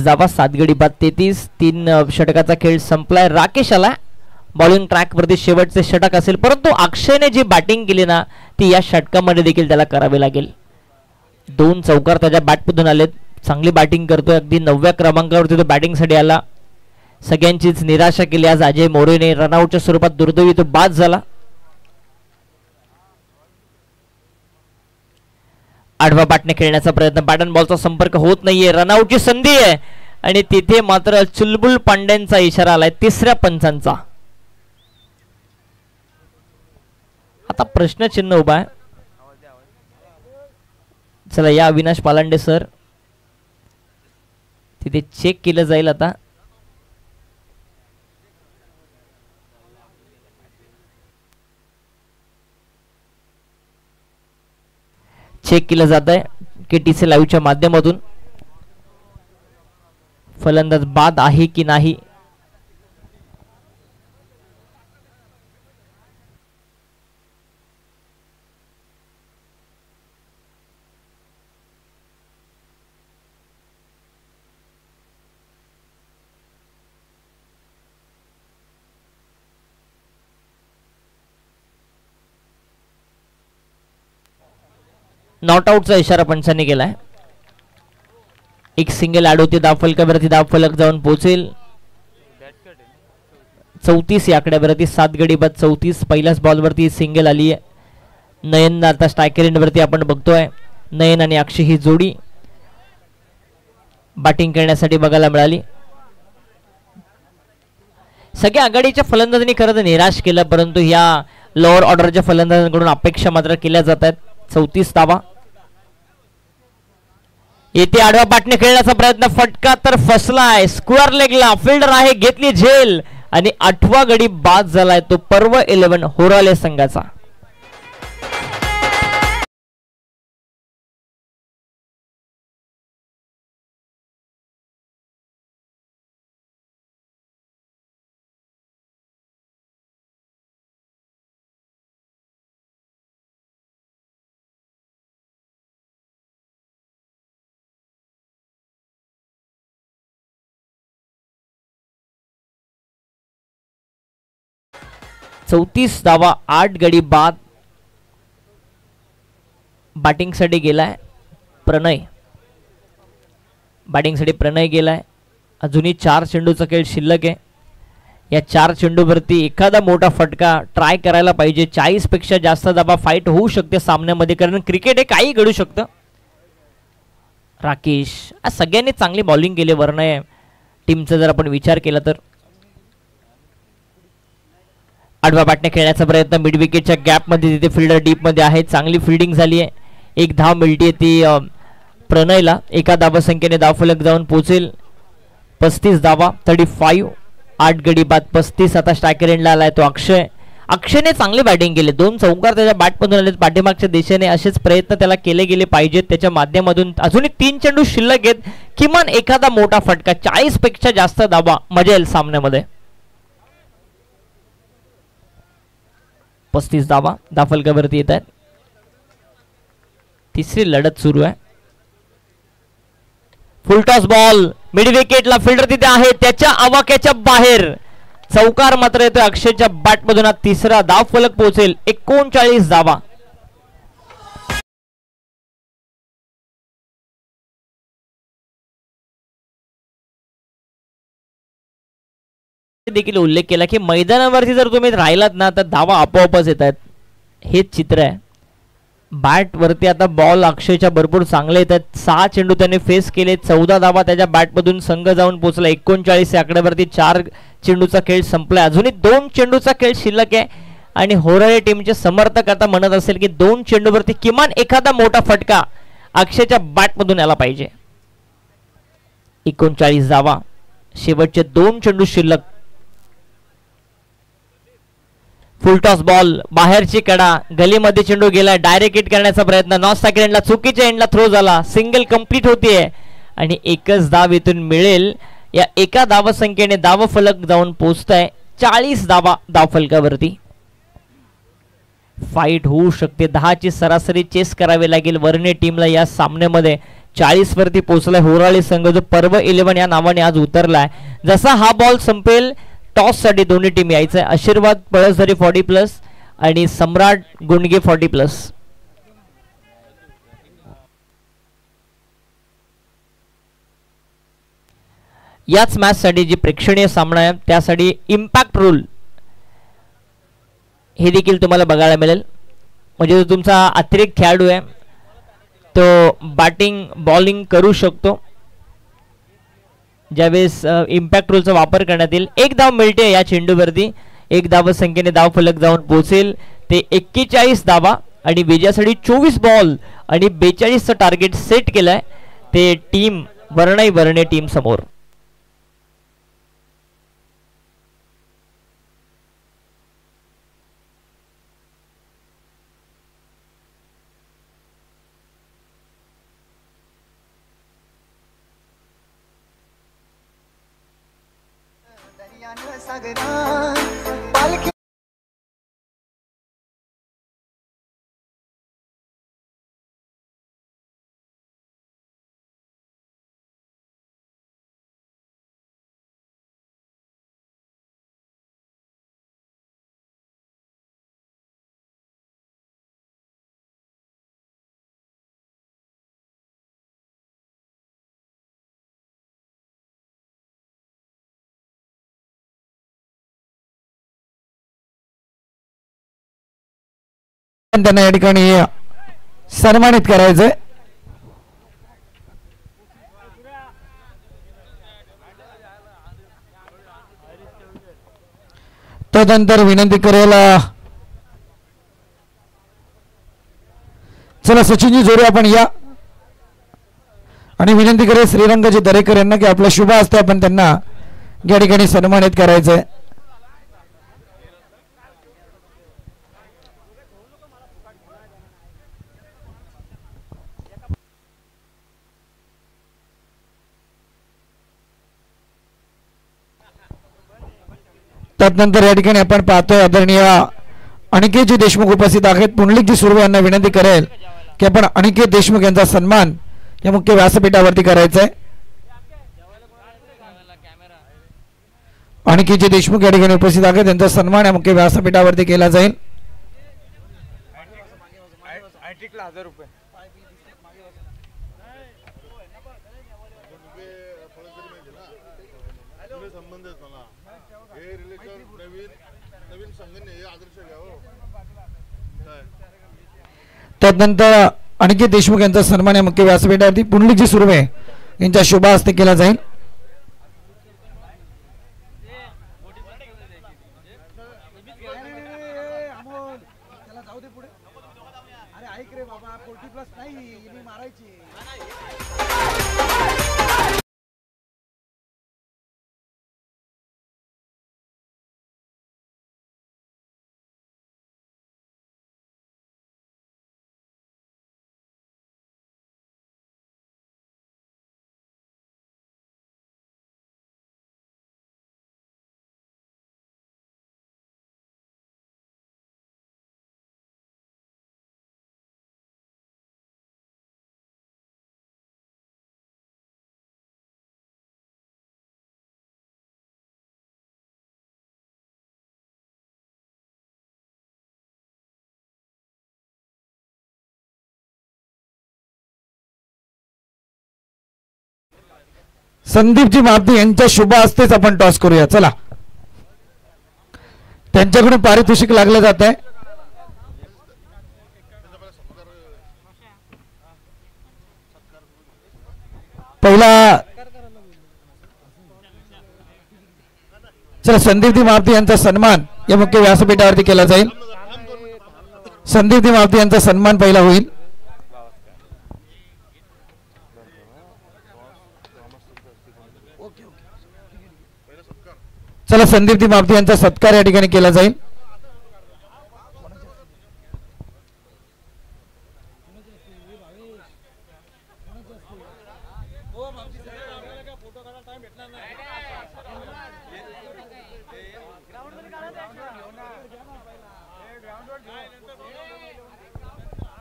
धावा, 7 गडी बाद 33. 3 षटकाचा खेळ संपलाय. राकेश आलाय. बॉलिंग ट्रॅक वरती शेवटचे षटक असेल, परंतु अक्षयने जी बॅटिंग केली ना ती या षटकामध्ये देखील त्याला करावी लागेल. 2 चौकार त्याच्या बॅटमधून आलेत. चांगली बॅटिंग करतोय. अगदी 9व्या क्रमांकावरती तो बॅटिंगसाठी आला. सगळ्यांचीच निराशा केली आज अजय मोरेने. रनआउटच्या स्वरूपात दुर्दैवी तो बाद झाला. आडवा बॅटने खेळण्याचा प्रयत्न, बॅट अँड बॉलचा संपर्क होत नाहीये. रनआउटची संधी आहे आणि तिथे मात्र चुलबुल पांड्यांचा इशारा आलाय तिसऱ्या पंचांचा. आता प्रश्नचिन्ह उभा आहे. चला या अविनाश पालांडे सर, तिथे चेक केलं जाईल. आता चेक केलं जात आहे KTC लाईव्हच्या माध्यमातून. फलंदाज बाद आहे की नाही. नॉट आउटचा इशारा पंचांनी केलाय. एक सिंगल ऍड होते धावफलकावरती. धावफलक जाऊन पोहोचेल 34 या आकड्यावरती. 7 गडी बाद 34. पहिल्याच बॉलवरती सिंगल आली आहे. नयन आता स्ट्रायकर एंडवरती आपण बघतोय. नयन आणि अक्षय ही जोडी बॅटिंग करण्यासाठी बघायला मिळाली. सगळ्या आघाडीच्या फलंदाजांनी खरं तर निराश केलं, परंतु या लोअर ऑर्डरच्या फलंदाजांकडून अपेक्षा मात्र केल्या जात आहेत. 34 धावा. येथे आडव्या बॅटने खेळण्याचा प्रयत्न, फटका तर फसलाय. स्क्वेअर लेगला फिल्डर आहे, घेतली झेल आणि 8वा गडी बाद झालाय तो पर्व 11 होराले संघाचा. चौतीस धावा, 8 गडी बाद. बॅटिंगसाठी गेलाय प्रणय. बॅटिंगसाठी प्रणय गेलाय. अजूनही 4 चेंडूचा खेळ शिल्लक आहे. या 4 चेंडूवरती एखादा मोठा फटका ट्राय करायला पाहिजे. 40 पेक्षा जास्त धावा फाईट होऊ शकते सामन्यामध्ये, कारण क्रिकेट हे काही घडू शकतं. राकेश आज सगळ्यांनी चांगली बॉलिंग केली वरनं टीमचा जर आपण विचार केला तर. आडवा बॅटने खेळण्याचा प्रयत्न, मिड विकेटच्या गॅपमध्ये तिथे फिल्डर डीपमध्ये आहे. चांगली फिल्डिंग झाली आहे. एक धाव मिळते ती प्रणयला. एका धावसंख्येने धावफलक जाऊन पोहोचेल 35 धावा 35. 8 गडी बाद 35. आता स्ट्रायकर एंडला आलाय तो अक्षय. अक्षयने चांगली बॅटिंग केली. 2 चौकार त्याच्या बॅटमधून आले. पाठीमागच्या दिशेने असेच प्रयत्न त्याला केले गेले पाहिजेत त्याच्या माध्यमातून. अजूनही 3 चेंडू शिल्लक आहेत. किमान एखादा मोठा फटका, 40 पेक्षा जास्त धावा मजा येईल सामन्यामध्ये. 35 धावा धावफलकावरती येत आहेत. तिसरी लढत सुरू आहे. फुलटॉस बॉल मिड विकेटला, फिल्डर तिथे आहे, त्याच्या आवाक्याच्या बाहेर चौकार मात्र येतोय अक्षयच्या बॅटमधून. तिसरा धावफलक पोहोचेल. 39 धावा. देखील उल्लेख केला की मैदानावरती जर तुम्ही राहिलात ना तर धावा आपोआपच येत आहेत. हेच चित्र आहे. बॅट वरती आता बॉल अक्षयच्या भरपूर चांगले येत आहेत. 6 चेंडू त्याने फेस केले. 14 धावा त्याच्या बॅटमधून संघ जाऊन पोहोचला. 39 या आकड्यावरती 4 चेंडूचा खेळ संपला. अजूनही 2 चेंडूचा खेळ शिल्लक आहे आणि होराळे टीमचे समर्थक आता म्हणत असेल की 2 चेंडूवरती किमान एखादा मोठा फटका अक्षयच्या बॅटमधून यायला पाहिजे. 39 धावा, शेवटचे 2 चेंडू शिल्लक. फुलटॉस बॉल, बाहेरची कडा, गलीमध्ये चेंडू गेला. डायरेक्ट हिट करण्याचा प्रयत्न, नॉन स्ट्राइक एंडला, चुकीच्या एंडला थ्रो झाला. सिंगल कंप्लीट होतीये आणि एकच धाव इथून मिळेल. या एका धावसंख्येने धावफलक जाऊन पोहोचताय 40 धावा धावफलकावरती. फाईट होऊ शकते. 10 ची सरासरी चेस करावी लागेल वर्णे टीमला या सामन्यामध्ये. 40 वरती पोहोचलाय होराळे संघ, जो पर्व 11 या नावाने आज उतरलाय. जसा हा बॉल संपेल टॉस साठी दोन्ही टीम यायचं आहे. आशीर्वाद पळसधरी 40+ आणि सम्राट गुंडगे 40+. याच मॅच साठी जी प्रेक्षणीय सामना आहे त्यासाठी इम्पॅक्ट रूल हे देखील तुम्हाला बघायला मिळेल. म्हणजे जो तुमचा अतिरिक्त खेळाडू आहे तो बॅटिंग बॉलिंग करू शकतो ज्यावेळेस इम्पॅक्ट रूलचा वापर करण्यात येईल. 1 धाव मिळते या चेंडूवरती. 1 धाव संख्येने धावफलक जाऊन पोहोचेल ते 41 धावा आणि विजयासाठी 24 बॉल आणि 42चं टार्गेट सेट केलंय ते टीम वर्णे टीम समोर. त्यांना या ठिकाणी सन्मानित करायचंय. तदनंतर विनंती करेल, चला सचिनजी जोडू आपण या, आणि विनंती करेल श्रीरंगजी दरेकर यांना की आपला शुभ हस्ते आपण त्यांना या ठिकाणी सन्मानित करायचंय. त्यानंतर या ठिकाणी आपण पाहतोय आदरणीय अनिकेतजी देशमुख उपस्थित आहेत. पुंडलिकजी सुर्वे यांना विनंती करेल की आपण अनिकेत देशमुख यांचा सन्मान या मुख्य व्यासपीठावरती करायचा आहे. अनिकेतजी देशमुख या ठिकाणी उपस्थित आहेत, त्यांचा सन्मान या मुख्य व्यासपीठावरती केला जाईल. त्यानंतर अनिकेत देशमुख यांचा सन्मान या मुख्य व्यासपीठावरती पुंडलिकजी सुर्वे यांच्या शुभ हस्ते केला जाईल. संदीपजी मापती यांच्या शुभ हस्तेच आपण टॉस करूया. चला, त्यांच्याकडून पारितोषिक लागलं जात आहे. पहिला चला, संदीपजी मापती यांचा सन्मान या मुख्य व्यासपीठावरती केला जाईल. संदीपजी मापती यांचा सन्मान पहिला होईल. चला, संदीपजी मापती यांचा सत्कार या ठिकाणी केला जाईल.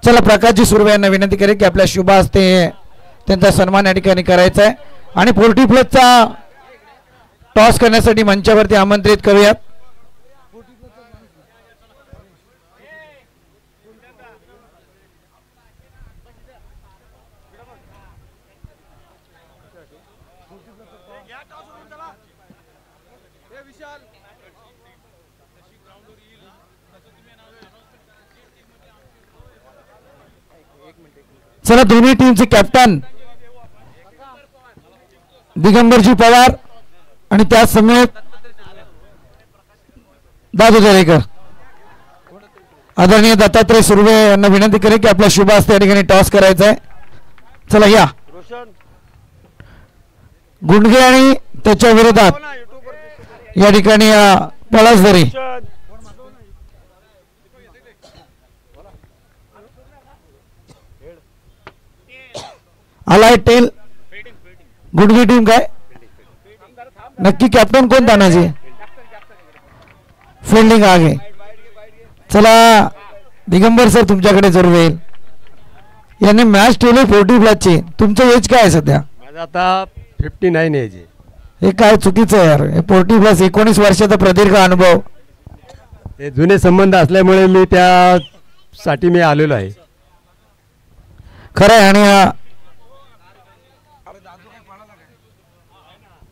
चला, प्रकाशजी सुर्वे यांना विनंती करेल की आपल्या शुभ हस्ते त्यांचा सन्मान या ठिकाणी करायचा आहे आणि 40 प्लसचा टॉस करण्यासाठी मंचावरती आमंत्रित करूयात. चला, दोन्ही टीमचे कॅप्टन दिगंबरजी पवार आणि त्या समेत दादू दरेकर, आदरणीय दत्तात्रय सुर्वे यांना विनंती करेल की आपल्या शुभ हस्ते या ठिकाणी टॉस करायचा आहे. चला या. गुंडगे आणि त्याच्या विरोधात या ठिकाणी पळसदरी. आलाय टेल गुडगी टीम काय नक्की कॅप्टन कोण तानाजी फिल्डिंग आगे. चला दिगंबर सर तुमच्याकडे जरूर येईल. यांनी मॅच ठेवली 40 प्लसची. तुमचं एज काय आहे सध्या? माझं आता 59 एज आहे. हे काय चुकीचं आहे यार. 40 प्लस 19 वर्षाचा प्रदीर्घ अनुभव. ते जुने संबंध असल्यामुळे मी त्यासाठी मी आलेलो आहे. खरं आहे. आणि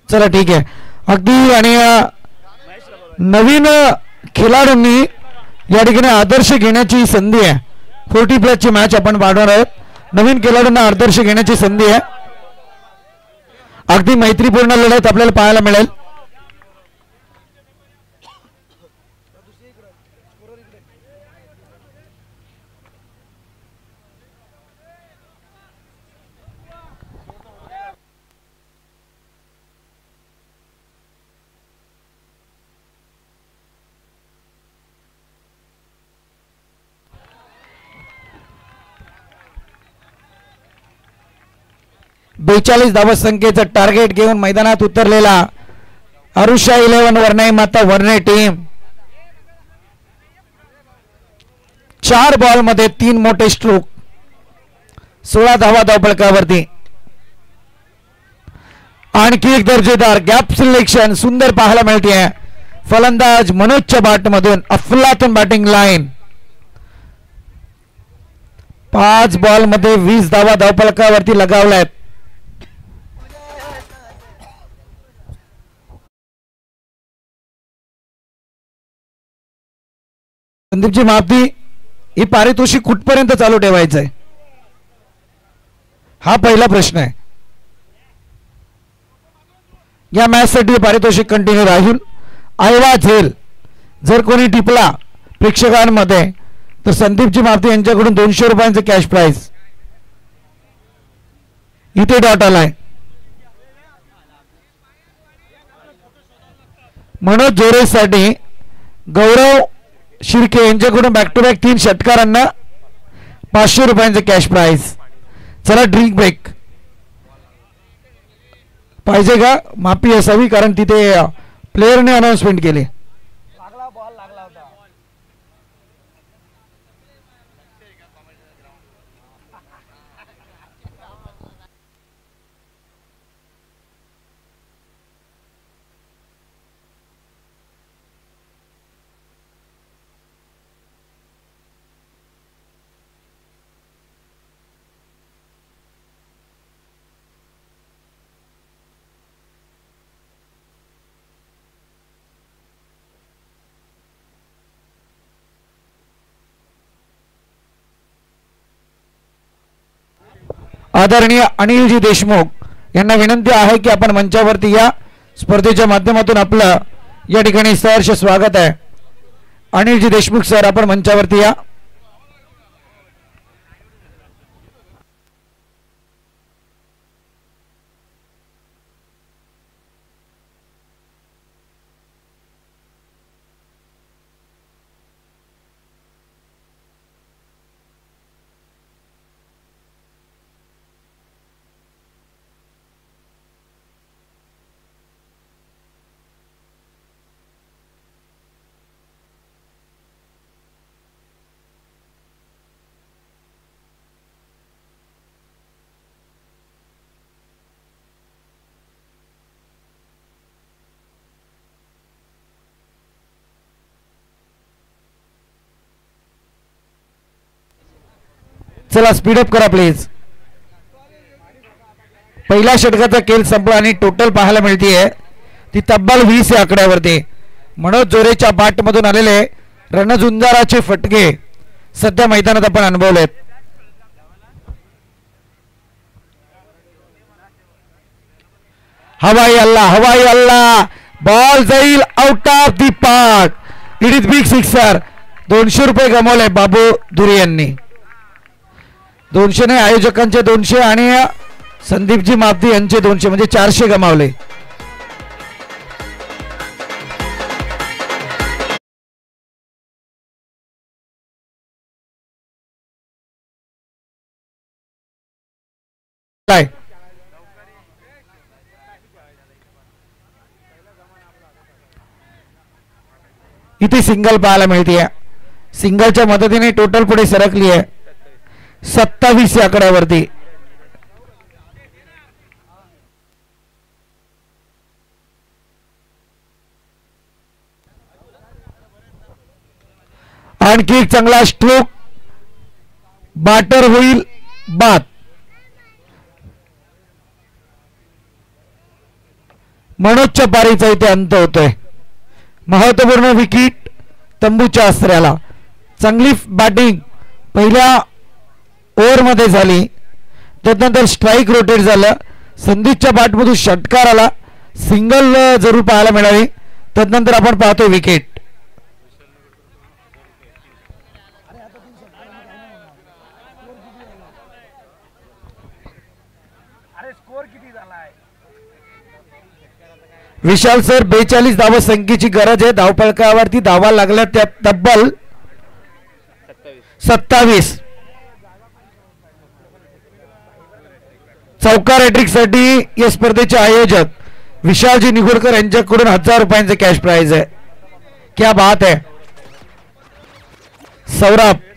चला ठीक आहे अगदी. आणि नवीन खेळाडूंनी या ठिकाणी आदर्श घेण्याची संधी आहे. 40 प्लसची मॅच आपण पाहणार आहोत. नवीन खेळाडूंना आदर्श घेण्याची संधी आहे. अगदी मैत्रीपूर्ण लढत आपल्याला पाहायला मिळेल. बेचाळीस धावत संख्येचं टार्गेट घेऊन मैदानात उतरलेला अरुषा 11 वर्णे माता वर्णे टीम 4 बॉल मध्ये 3 मोठे स्ट्रोक 16 धावा धावफलकावरती. आणखी एक दर्जेदार गॅप सिलेक्शन सुंदर पाहायला मिळते. फलंदाज मनोजच्या बॅट मधून अफलातून बॅटिंग लाईन. 5 बॉल मध्ये 20 धावा धावफलकावरती लगावल्यात. संदीपजी मापती ही पारितोषिक कुठपर्यंत चालू ठेवायचं आहे हा पहिला प्रश्न आहे. या मॅच साठी पारितोषिक कंटिन्यू राहील. आयवा झेल जर कोणी टिपला प्रेक्षकांमध्ये तर संदीपजी मापती यांच्याकडून 200 रुपयांचं कॅश प्राइज. इथे डॉट आलाय. मनोज जोरेसाठी गौरव शिर्के यांच्याकडून बॅक टू बॅक 3 षटकारांना 500 रुपयांचं कॅश प्राइज. चला ड्रिंक ब्रेक पाहिजे का माफी असावी कारण तिथे प्लेयरने अनाउन्समेंट केली. आदरणीय अनिलजी देशमुख यांना विनंती आहे की आपण मंचावरती या. स्पर्धेच्या माध्यमातून आपलं या ठिकाणी सहर्ष स्वागत आहे. अनिलजी देशमुख सर, आपण मंचावरती या. चला स्पीडअप करा प्लीज. पहिल्या षटकाचा खेळ संपला आणि टोटल पाहायला मिळतीये ती तब्बल 20 या आकड्यावरती. मनोज जोरेच्या बाट मधून आलेले रणझुंजाराचे फटके सध्या मैदानात आपण अनुभवलेत. हवाई हल्ला बॉल जाईल out of the park. It is big sixer. 200 रुपये गमावले बाबू धुरी यांनी. 200 ने आयोजकांचे 200 आणि संदीपजी मापती यांचे 200 म्हणजे 400 गमावले. काय इथे सिंगल पाहायला मिळते. सिंगलच्या मदतीने टोटल पुढे सरकली आहे 27 या आकड्यावरती. आणखी एक चांगला स्ट्रोक बाटर होईल बाद. मनोजच्या पारीचा इथे अंत होतोय. महत्वपूर्ण विकेट तंबूच्या अस्त्राला. चांगली बॅटिंग पहिल्या ओव्हरमध्ये झाली. त्यानंतर स्ट्राईक रोटेट झालं. संदीपच्या बॅटमधून षटकार आला. सिंगल जरूर पाहायला मिळाली. त्यानंतर आपण पाहतो विकेट. विशाल सर 42 धावा संख्येची गरज आहे. धावफलकावरती धावा लागल्या त्या तब्बल 27. चौकार हॅट्रिक साठी या स्पर्धेचे आयोजक विशालजी निगुडकर यांच्याकडून 1000 रुपयांचे कॅश प्राइज आहे. क्या बात है. सौरभ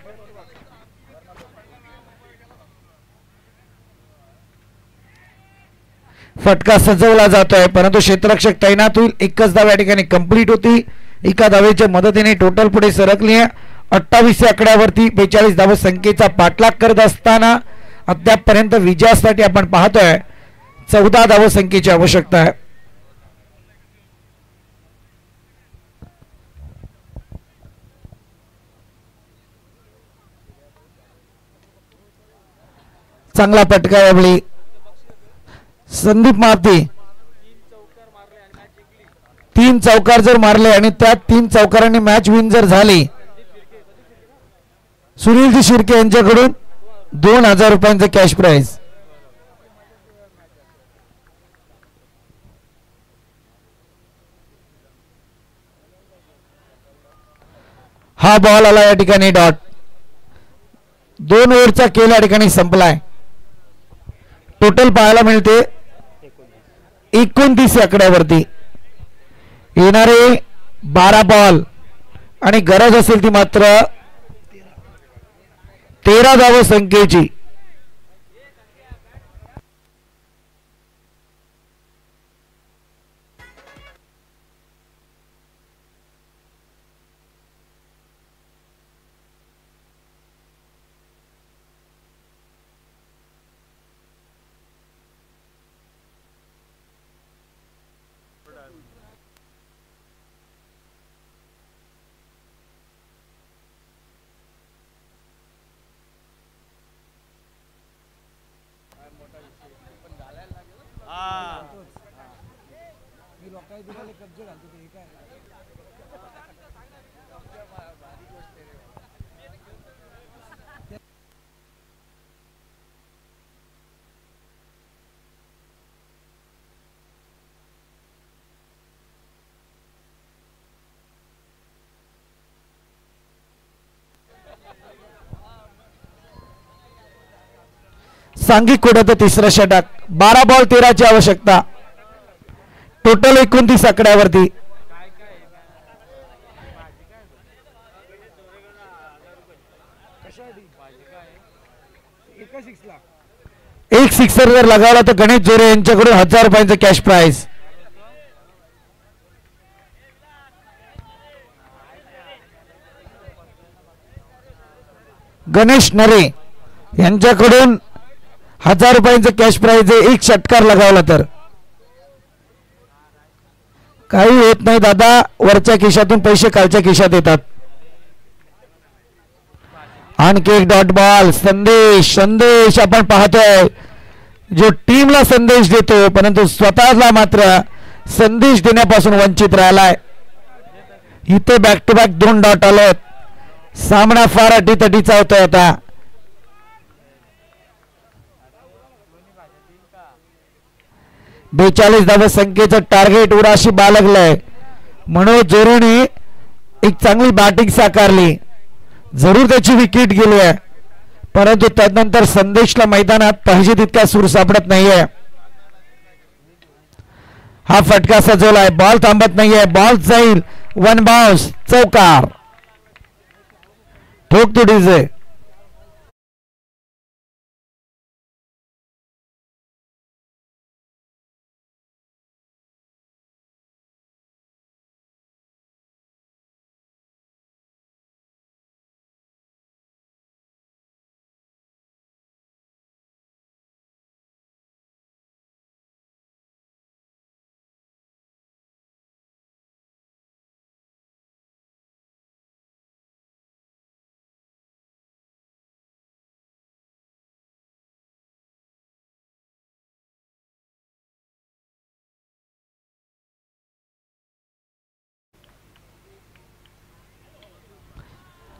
फटका सजवला जातोय परंतु क्षेत्ररक्षक तैनात होईल. एकच धाव या ठिकाणी कंप्लीट होती. एका धावेच्या मदतीने टोटल पुढे सरकली आहे 28 आकड्यावरती. 42 धाव संख्येचा पाठलाग करत असताना अद्यापपर्यंत विजयासाठी आपण पाहतोय 14 धाव संख्येची आवश्यकता आहे. चांगला फटका यावेळी संदीप मारती. 3 चौकार जर मारले आणि त्या 3 चौकारांनी मॅच विन जर झाली सुनीलजी शिर्के यांच्याकडून 2000 रुपयांचे कॅश प्राइज. हा बॉल आला या ठिकाणी डॉट. 2 ओव्हरचा खेळ या ठिकाणी संपलाय. टोटल पाहायला मिळते 29 आकड्यावरती. येणारे 12 बॉल आणि गरज असेल ती मात्र 13 धाव संख्येची. सांघिक कोड्याचं तिसरं षटक. 12 बॉल 13ची आवश्यकता. टोटल 29 आकड्यावरती. एक सिक्सर जर लगावला तर गणेश जोरे यांच्याकडून 1000 रुपयांचं कॅश प्राइज. गणेश नरे यांच्याकडून 1000 रुपयांचं कॅश प्राइज आहे. एक षटकार लगावला तर. काही होत नाही दादा, वरच्या खिशातून पैसे खालच्या खिशात येतात. आणखी एक डॉट बॉल. संदेश संदेश आपण पाहतोय जो टीमला संदेश देतो परंतु स्वतःला मात्र संदेश देण्यापासून वंचित राहिलाय. इथे बॅक टू बॅक 2 डॉट आलेत. सामना फार अटीतटीचा होतोय आता. बेचाळीस धावा संख्येचं टार्गेट उराशी बाळगलंय. मनोज जोरेने एक चांगली बॅटिंग साकारली. जरूर त्याची विकेट गेली आहे परंतु त्यानंतर संदेशला मैदानात पाहिजे तितका सूर सापडत नाहीये. हा फटका सजवलाय. बॉल थांबत नाहीये. बॉल जाईल. 1 बाउन्स. चौकार. ठोक तो डीजे.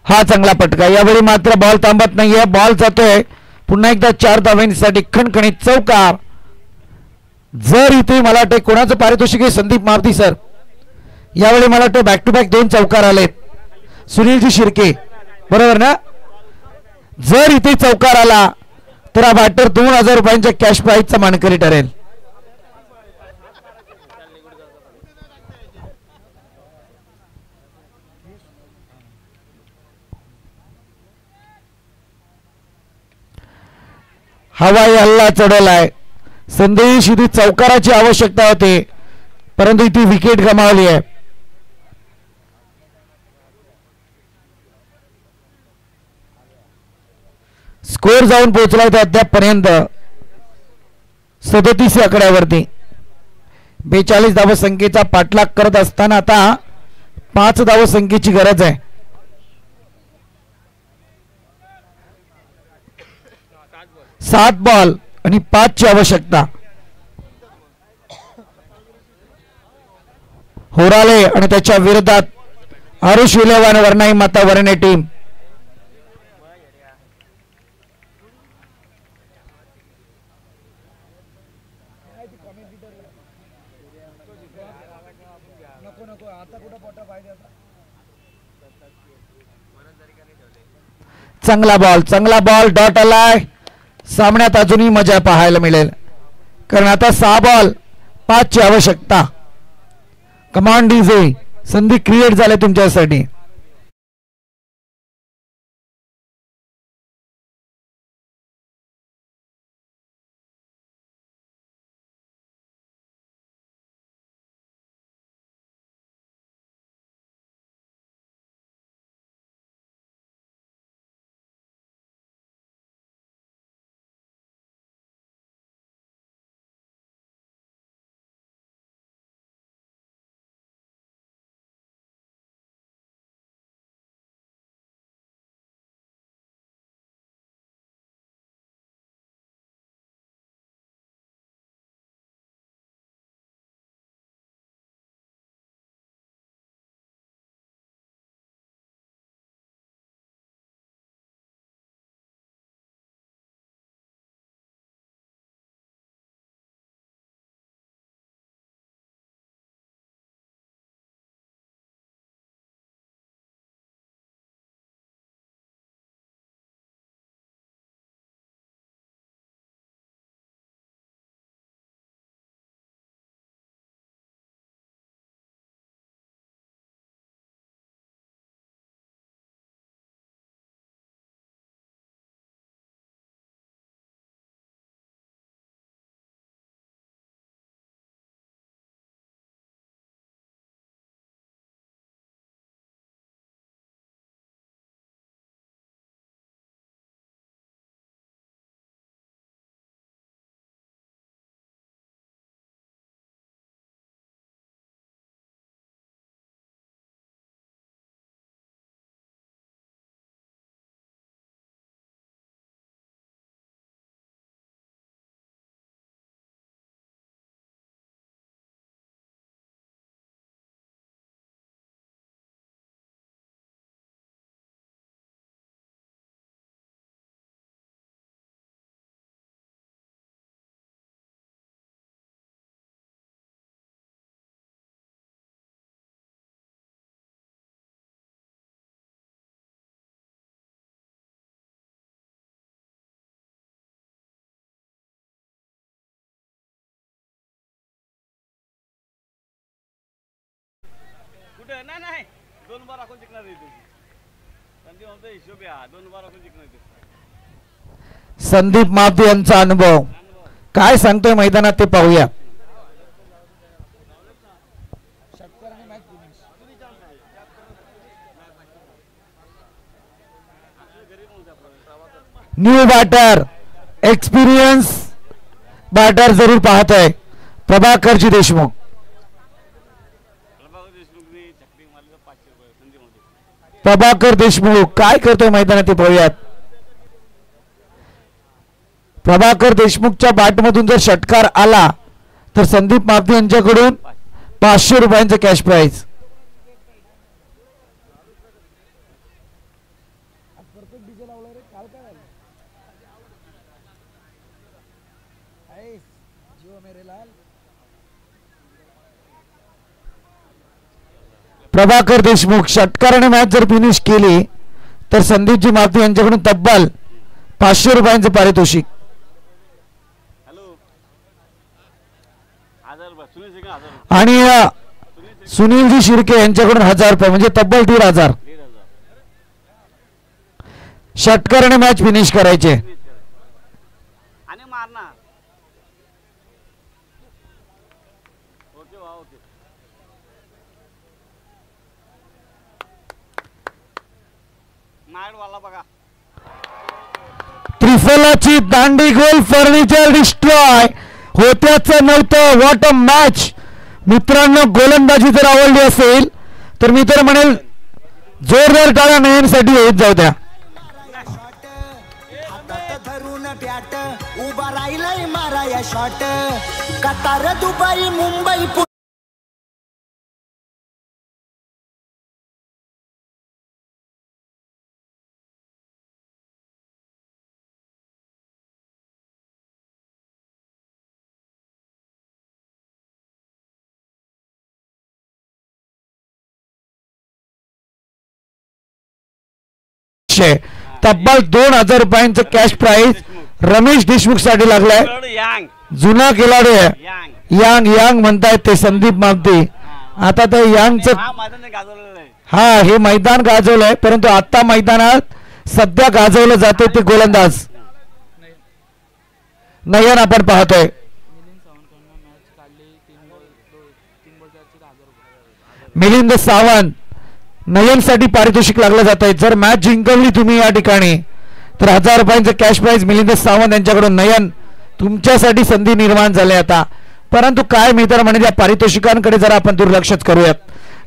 हा चांगला पटका. यावेळी मात्र बॉल थांबत नाहीये. बॉल जातोय पुन्हा एकदा 4 धावांसाठी खणखणीत चौकार. जर इथे मला वाटते कोणाचं पारितोषिक आहे संदीप मारुती सर. यावेळी मला वाटतं बॅक टू बॅक 2 चौकार आलेत. सुनीलजी शिर्के बरोबर ना. जर इथे चौकार आला तर हा बॅटर 2000 रुपयांच्या कॅश प्राइजचा मानकरी ठरेल. हवाई हल्ला चढवलाय. संदेश इथे चौकाराची आवश्यकता होती परंतु इथे विकेट गमावली आहे. स्कोर जाऊन पोहोचला होता अद्यापपर्यंत 37 आकड्यावरती. 42 धाव संख्येचा पाठलाग करत असताना आता 5 धाव संख्येची गरज आहे. सात बॉल आणि 5 ची आवश्यकता. होराले आणि त्याच्या विरोधात आरुष विलेवान वर्णाई माता वरणे टीम. चांगला बॉल डॉट आलाय. सामन्यात अजूनही मजा पाहायला मिळेल कारण आता 6 बॉल 5 ची आवश्यकता. कमांड डीजे संधी क्रिएट झाले तुमच्यासाठी. नाही 2 बार आपण जिंकणार आहे संदीप म्हणतो हिशोब या 2 बार आपण जिंकणार आहे संदीप मापते यांचा अनुभव काय सांगतोय मैदानात ते पाहूया. न्यू बॅटर एक्सपिरियन्स बॅटर जरूर पाहतोय प्रभाकरजी देशमुख. प्रभाकर देशमुख काय करतोय मैदानात ते पाहूयात. प्रभाकर देशमुखच्या बॅटमधून जर षटकार आला तर संदीप मापते यांच्याकडून 500 रुपयांचं कॅश प्राइज. प्रभाकर देशमुख षटकाराने मॅच जर फिनिश केली तर संदीपजी मापते यांच्याकडून तब्बल 500 रुपयांचं पारितोषिक. आणि सुनीलजी शिर्के यांच्याकडून 1000 रुपये म्हणजे तब्बल 1500 षटकाराने मॅच फिनिश करायचे. आणि मारणार ओके वा ओके वाला बघा त्रिफलाची दांडी गोल फर्निचर डिस्ट्रॉय होत्याचं नव्हतं. व्हॉट अ मॅच मित्रांनो. गोलंदाजी जर आवडली असेल तर मी तर म्हणेल जोरदार टाळ्या नयनसाठी येत जाऊ द्या. उभा राहिलाय मारा या शॉट कतार दुबई मुंबई तब्बल 2000 रुपयांचं कॅश प्राइज रमेश देशमुख साठी लागलाय. जुना खिलाडी आहे यांग यांग म्हणतायत ते संदीप मापते. आता तर यांगचं हा हे मैदान गाजवलंय परंतु आता मैदानात सध्या गाजवलं जाते ते गोलंदाज नयन आपण पाहतोय. मिलिंद सावंत नयनसाठी पारितोषिक लागलं जात आहे. जर मॅच जिंकवली तुम्ही या ठिकाणी तर 1000 रुपयांचं कॅश प्राइज मिलिंद सावंत यांच्याकडून. नयन तुमच्यासाठी संधी निर्माण झाली आता परंतु काय मी तर म्हणजे पारितोषिकांकडे जरा आपण दुर्लक्षच करूयात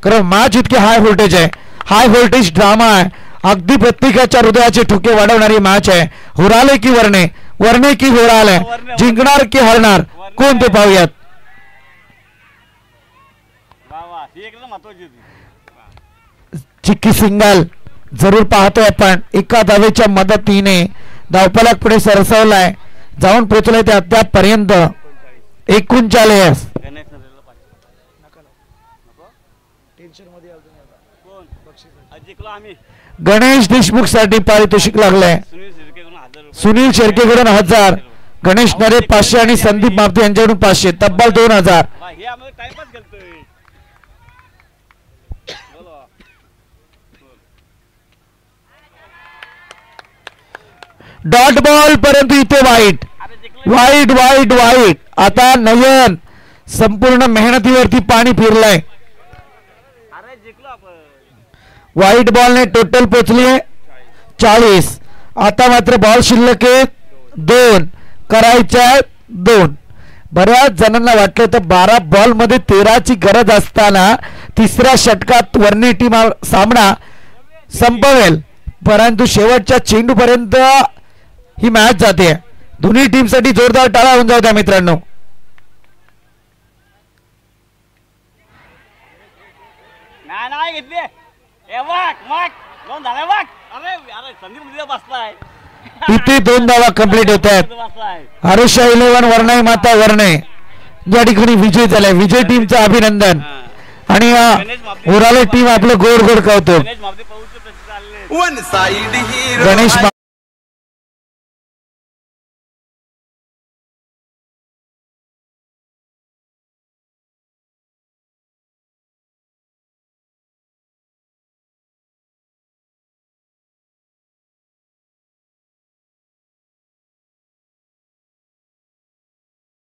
कारण मॅच इतकी हाय व्होल्टेज आहे. हाय व्होल्टेज ड्रामा आहे. अगदी प्रत्येकाच्या हृदयाचे ठोके वाढवणारी मॅच आहे. हुराले की वरणे वरणे की होराले जिंकणार की हरणार कोण ते पाहूयात. चिक्की सिंगल जरूर पाहतोय आपण. एका धावेच्या मदतीने धावफलक पुढे सरसवलाय जाऊन पोहोचलाय ते अद्यापपर्यंत 39. गणेश देशमुख साठी पारितोषिक लागलंय. सुनील शेरकेकडून 1000 गणेश नरे 500 आणि संदीप मापते यांच्याकडून 500 तब्बल 2000. डॉट बॉल परंतु इथे वाईट वाईट वाईट वाईट. आता नयन संपूर्ण मेहनतीवरती पाणी फिरलंय. वाईट बॉलने टोटल पोचली 40. आता मात्र बॉल शिल्लक 2 करायच्या 2. बऱ्याच जणांना वाटलं तर 12 बॉल मध्ये 13ची गरज असताना तिसऱ्या षटकात वर्णी टीम सामना संपवेल परंतु शेवटच्या चेंडू पर्यंत ही मॅच जाते. दोन्ही टीम साठी जोरदार टाळा होऊन जाऊ द्या मित्रांनो. इथे 2 धावा कंप्लीट होत आहेत. हर्षा 11 वर्णाई माता वर्णे या ठिकाणी विजय झालाय. विजय टीमचं अभिनंदन आणि उराले टीम आपलं गोड गोड कौतुक. गणेश